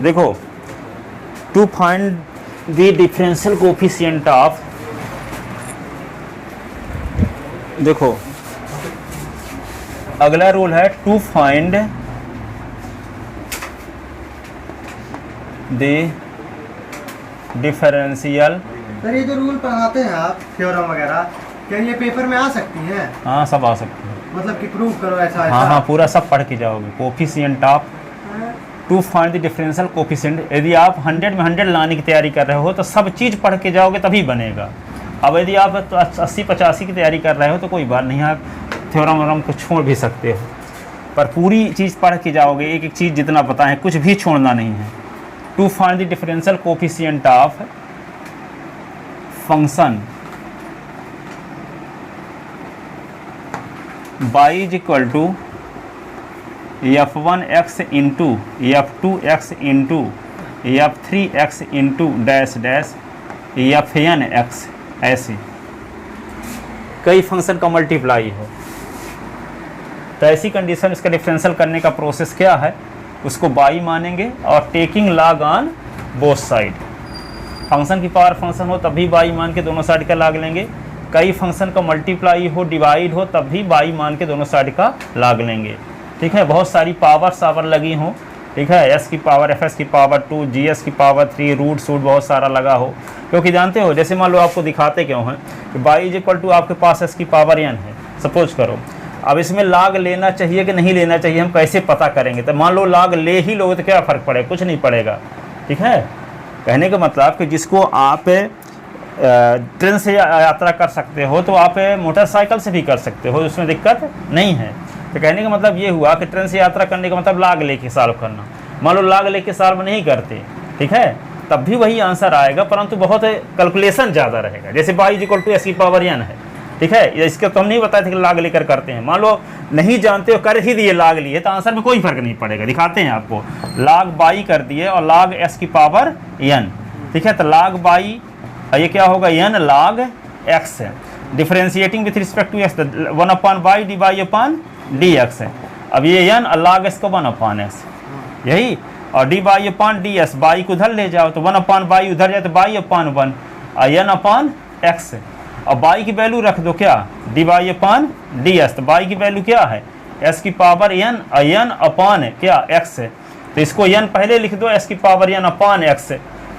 देखो, to find the differential coefficient of, देखो अगला रूल है to find the differential. Sir ये जो रूल पढ़ाते हैं आप थ्योरम वगैरह, क्या ये पेपर में आ सकती हैं? हाँ सब आ सकते हैं। मतलब कि प्रूव करो ऐसा ऐसा? हाँ हाँ पूरा सब पढ़ के जाओगे। Coefficient of to find the differential coefficient, यदि आप 100 में 100 लाने की तैयारी कर रहे हो तो सब चीज़ पढ़ के जाओगे तभी बनेगा। अब यदि आप 80-85 की तैयारी कर रहे हो तो कोई बात नहीं, आप थ्योरम वरम को छोड़ भी सकते हो, पर पूरी चीज़ पढ़ के जाओगे, एक एक चीज़ जितना बताएं कुछ भी छोड़ना नहीं है। To find the differential coefficient of function y is equal to f1x into f2x into f3x into dash dash fnx, ऐसे कई फंक्शन का मल्टीप्लाई हो तो ऐसी कंडीशन इसका डिफरेंशियल करने का प्रोसेस क्या है, उसको बाई मानेंगे और taking log on both side. Function की पावर फंक्शन हो तब भी बाई मान के दोनों साइड का लॉग लेंगे, कई फंक्शन का मल्टीप्लाई हो डिवाइड हो तब भी बाई मान के दोनों साइड का लॉग लेंगे। ठीक है, बहुत सारी पावर सावर लगी हो, ठीक है, एस की पावर एफ एस की पावर 2 जी एस की पावर 3 रूट सूट बहुत सारा लगा हो, क्योंकि जानते हो जैसे मान लो आपको दिखाते क्यों हैं कि बाई इज इक्वल टू आपके पास एस की पावर एन है सपोज करो। अब इसमें लॉग लेना चाहिए कि नहीं लेना चाहिए हम कैसे पता करेंगे, तो मान लो लॉग ले ही लोगे तो क्या फ़र्क पड़ेगा, कुछ नहीं पड़ेगा। ठीक है, कहने का मतलब कि जिसको आप ट्रेन से यात्रा कर सकते हो तो आप मोटरसाइकिल से भी कर सकते हो, उसमें दिक्कत नहीं है। तो कहने का मतलब ये हुआ कि ट्रेन से यात्रा करने का मतलब लॉग लेके सॉल्व करना। मान लो लॉग लेके सॉल्व नहीं करते, ठीक है, तब भी वही आंसर आएगा, परंतु बहुत कैलकुलेशन ज़्यादा रहेगा। जैसे y is equal to x की पावर एन है, ठीक है, इसके तो हम नहीं बताए थे कि लॉग लेकर करते हैं। मान लो नहीं जानते हो कर ही दिए लॉग लिए तो आंसर में कोई फर्क नहीं पड़ेगा। दिखाते हैं आपको, लॉग बाई कर दिए और लॉग एस की पावर एन, ठीक है, तो लॉग बाई ये क्या होगा एन लॉग एक्स है, differentiating with respect to x 1/बाई d by upon d x है। अब ये एन और लॉग एस को 1/एक्स यही, और D by upon D S, by को उधर ले जाओ तो 1/बाई उधर जाए तो बाई अपॉन 1 और एन अपॉन एक्स। और बाई की वैल्यू रख दो क्या, D by upon D S, तो बाई की वैल्यू क्या है एस की पावर एन और एन अपॉन क्या एक्स है, तो इसको एन पहले लिख दो एस की पावर एन अपॉन एक्स,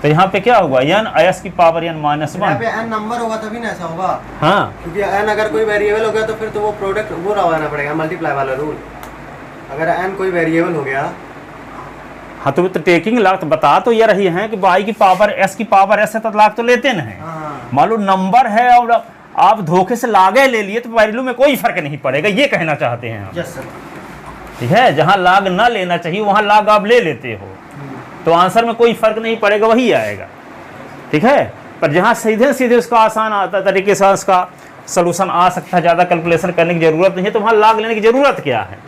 तो यहाँ पे क्या होगा एन एस की power n minus 1। N number होगा तभी ना ऐसा होगा। हाँ, क्योंकि एन अगर कोई वेरिएबल हो गया तो फिर तो वो प्रोडक्ट वो लगाना पड़ेगा, मल्टीप्लाई वाला रूल। अगर एन कोई वेरिएबल हो गया, हाँ तो टेकिंग लॉग तो बता तो ये रही है कि बाई की पावर एस की पावर एस है तो लॉग तो लेते ना है। मान लो नंबर है और आप धोखे से लागे ले लिए तो वैल्यू में कोई फर्क नहीं पड़ेगा, ये कहना चाहते हैं आप। Yes sir. ठीक है, जहाँ लाग ना लेना चाहिए वहाँ लाग आप ले लेते हो तो आंसर में कोई फर्क नहीं पड़ेगा, वही आएगा। ठीक है, पर जहाँ सीधे सीधे उसका आसान आता तरीके से उसका सोल्यूशन आ सकता है, ज़्यादा कैलकुलेशन करने की जरूरत नहीं है, तो वहाँ लाग लेने की जरूरत क्या है।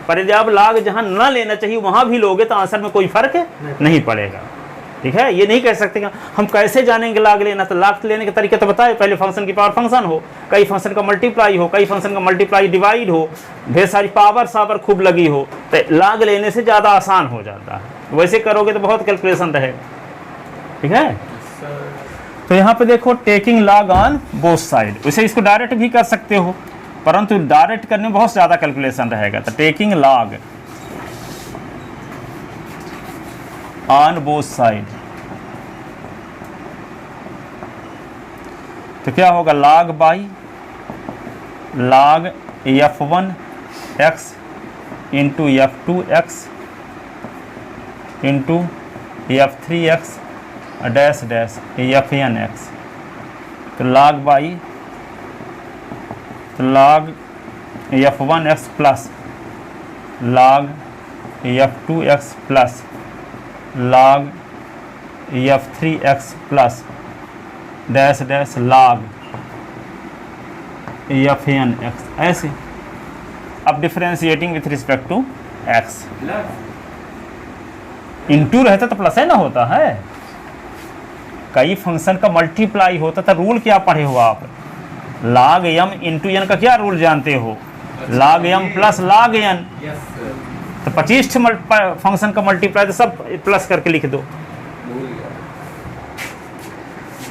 पर यदि आप लाग जहाँ ना लेना चाहिए वहाँ भी लोगे तो आंसर में कोई फर्क नहीं पड़ेगा। ठीक है, ये नहीं कह सकते कि हम कैसे जानेंगे लाग लेना, तो लाग लेने के तरीके तो बताए, पहले फंक्शन की पावर फंक्शन हो, कई फंक्शन का मल्टीप्लाई हो, कई फंक्शन का मल्टीप्लाई डिवाइड हो, ढेर सारी पावर सावर खूब लगी हो, तो लाग लेने से ज़्यादा आसान हो जाता है। वैसे करोगे तो बहुत कैलकुलेशन रहेगा। ठीक है, तो यहाँ पे देखो taking log on both side, वैसे इसको डायरेक्ट भी कर सकते हो, परंतु डायरेक्ट करने में बहुत ज़्यादा कैलकुलेशन रहेगा। तो taking log on both side, तो क्या होगा log y log f1x into f2x into f3x dash dash fnx, तो लॉग बाई तो log f1x plus log f2x plus log f3x plus dash dash log fnx, ऐसे। अब differentiating with respect to x, into रहता तो plus है ना होता है, कई फंक्शन का मल्टीप्लाई होता था। रूल क्या पढ़े हो आप, log m इंटू एन का क्या रूल जानते हो, log m plus log n। तो 25 फंक्शन का मल्टीप्लाई तो सब प्लस करके लिख दो।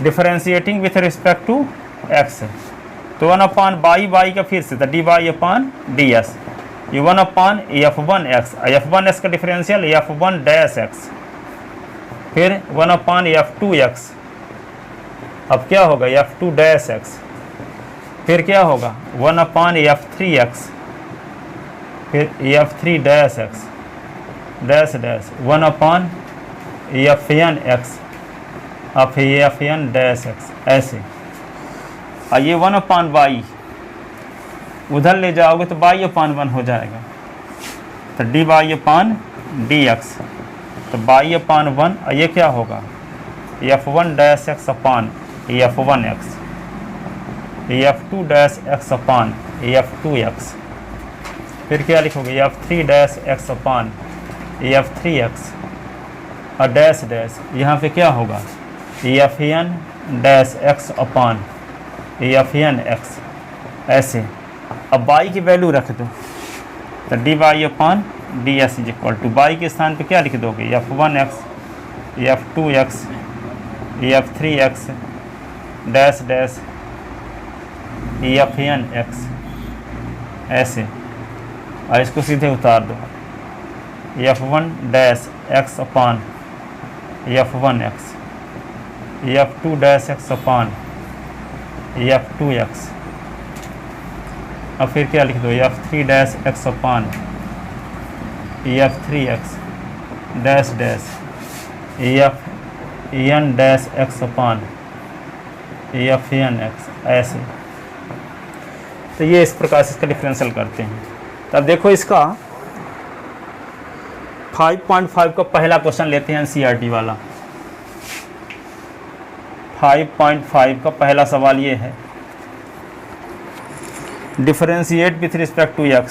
Differentiating with respect to x, तो 1/y का फिर से dy अपॉन ds, ये 1/f1x, f1x का डिफरेंशियल f1 डैश x, फिर 1/f2x, अब क्या होगा f2 डैश x, फिर क्या होगा 1/f3x, फिर f3 dash x dash dash 1/fn x, अब फिर fn डैश x, ऐसे। और ये 1/y उधर ले जाओगे तो y/1 हो जाएगा, तो dy/dx, तो y/1, और ये क्या होगा f1 dash x upon f1x, f2 dash x upon f2x, फिर क्या लिखोगे f3 dash x upon f3x, और डैश डैश यहाँ पे क्या होगा fn dash x upon fn x, ऐसे। अब y की वैल्यू रख दो, तो dy/ds is equal to y के स्थान पे क्या लिख दोगे f1x, f2x, f3x dash dash fn x, ऐसे। और इसको सीधे उतार दो f1 dash x upon f1x, f2 dash x upon f2x, और फिर क्या लिख दो f3 dash x upon f3x dash dash fn dash x upon fn x, ऐसे। तो ये इस प्रकार से इसका डिफरेंशियल करते हैं। तो अब देखो इसका 5.5 का पहला क्वेश्चन लेते हैं एनसीईआरटी वाला। 5.5 का पहला सवाल ये है, differentiate with respect to x,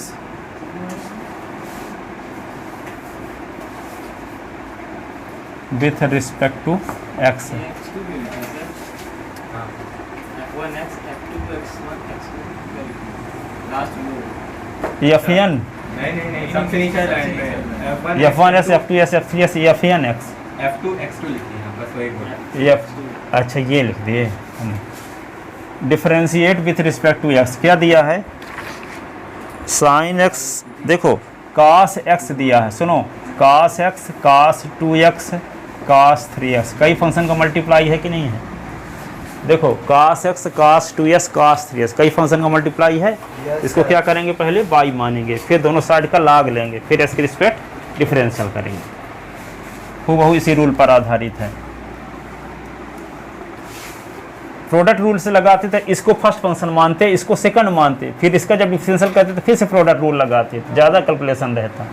with respect to x, fn सबसे नीचे लाइन पे f1s, f2s, f3s, fn x, f2 x2 लिखिए यहाँ बस वही बोला। अच्छा ये लिख दिए हमने। Differentiate with respect to x क्या दिया है, साइन x, देखो cos x दिया है, सुनो cos x, cos 2x, cos 3x, कई फंक्शन का मल्टीप्लाई है कि नहीं है, देखो cos x, cos 2s, cos 3s कई फंक्शन का मल्टीप्लाई है। इसको क्या करेंगे, पहले y मानेंगे, फिर दोनों साइड का लाग लेंगे, फिर इसके रिस्पेक्ट डिफरेंशियल करेंगे। हूबहू इसी रूल पर आधारित है। प्रोडक्ट रूल से लगाते थे, इसको फर्स्ट फंक्शन मानते, इसको सेकंड मानते, फिर इसका जब डिफरेंशियल करते तो फिर से प्रोडक्ट रूल लगाते, तो ज़्यादा कैलकुलेशन रहता।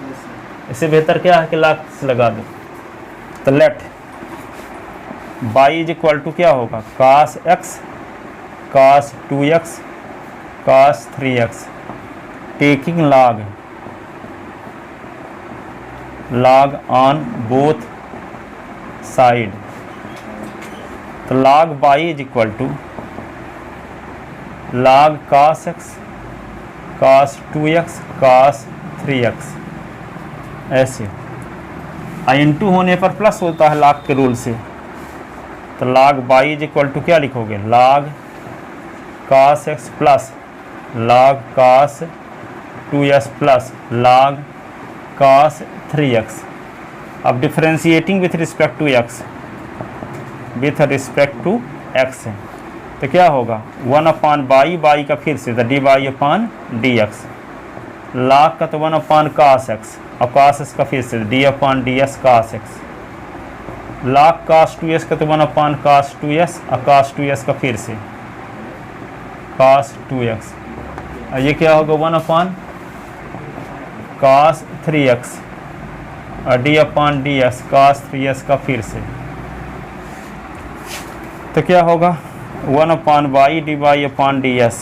इससे बेहतर क्या है कि लाग से लगा दो। तो let y is equal to क्या होगा, cos x, cos 2x, cos 3x, taking log on both side. तो log y is equal to log cos x, cos 2x, cos 3x, ऐसे। इंटू होने पर प्लस होता है log के rule से, तो log y is equal to क्या लिखोगे, log cos x plus log cos 2s plus log cos 3x। अब differentiating with respect to x, with respect to x है, तो क्या होगा 1/y का फिर से dy/dx, log का तो 1/cos x, और cos x का फिर से d/ds cos x, log cos 2s का तो 1/cos 2s, और cos 2s का फिर से cos 2x, और ये क्या होगा 1/cos 3x, और d/ds cos 3s का फिर से, तो क्या होगा 1/y dy/ds।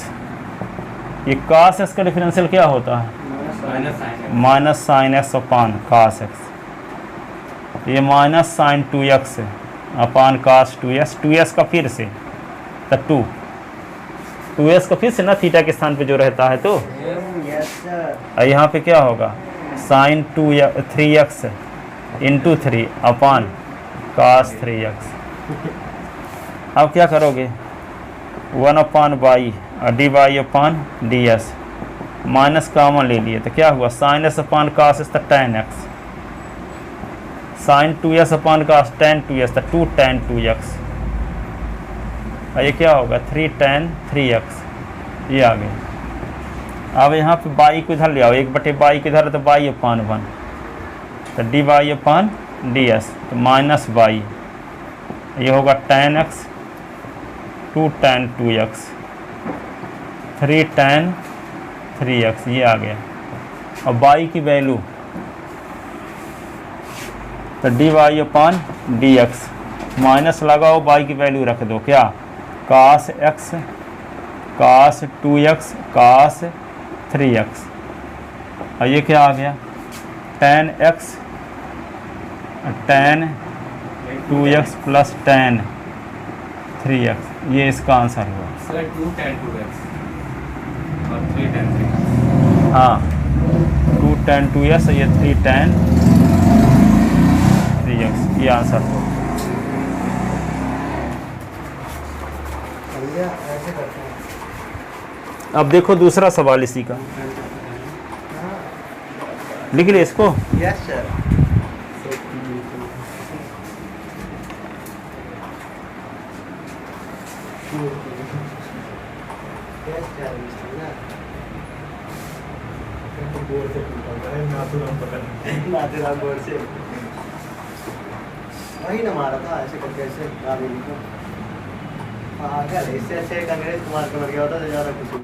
ये cos x का डिफरेंशियल क्या होता है, minus sine x upon cos x, ये minus sine 2x upon cos 2s, 2s का फिर से तो 2s का फिर से ना थीटा के स्थान पे जो रहता है, तो यस सर। और यहाँ पे क्या होगा साइन 3x इंटू 3 अपान कास 3x। अब क्या करोगे, 1 upon by d y upon d s, minus common ले लिए तो क्या हुआ, sine s upon cos s तो tan x, sine 2s upon cos tan 2s तो 2 टेन 2x, और ये क्या होगा 3 टेन 3x, ये आ गया। अब यहाँ पे बाई को इधर ले आओ, 1/बाई को इधर है तो बाई अपान 1, तो D y upon d S, तो माइनस बाई, ये होगा ten x 2 ten 2x 3 ten 3x, ये आ गया। और बाई की वैल्यू तो D y upon D x, minus लगाओ बाई की वैल्यू रख दो, क्या कास एक्स कास 2x कास 3x, और ये क्या आ गया ten x ten 2x plus ten 3x, ये इसका आंसर हुआ। सर 2 tan 2x और 3 tan 3x। हाँ 2 tan 2s, ये 3 tan 3x, ये आंसर हुआ। समझे? ऐसे करते हैं। अब देखो दूसरा सवाल इसी का, लिख लिया इसको। Yes sir. बोर्ड से वही ना मारा था ऐसे करके, ऐसे पागल, इससे अच्छे एक अंग्रेज कुमार का मर गया होता तो ज़्यादा खुशी।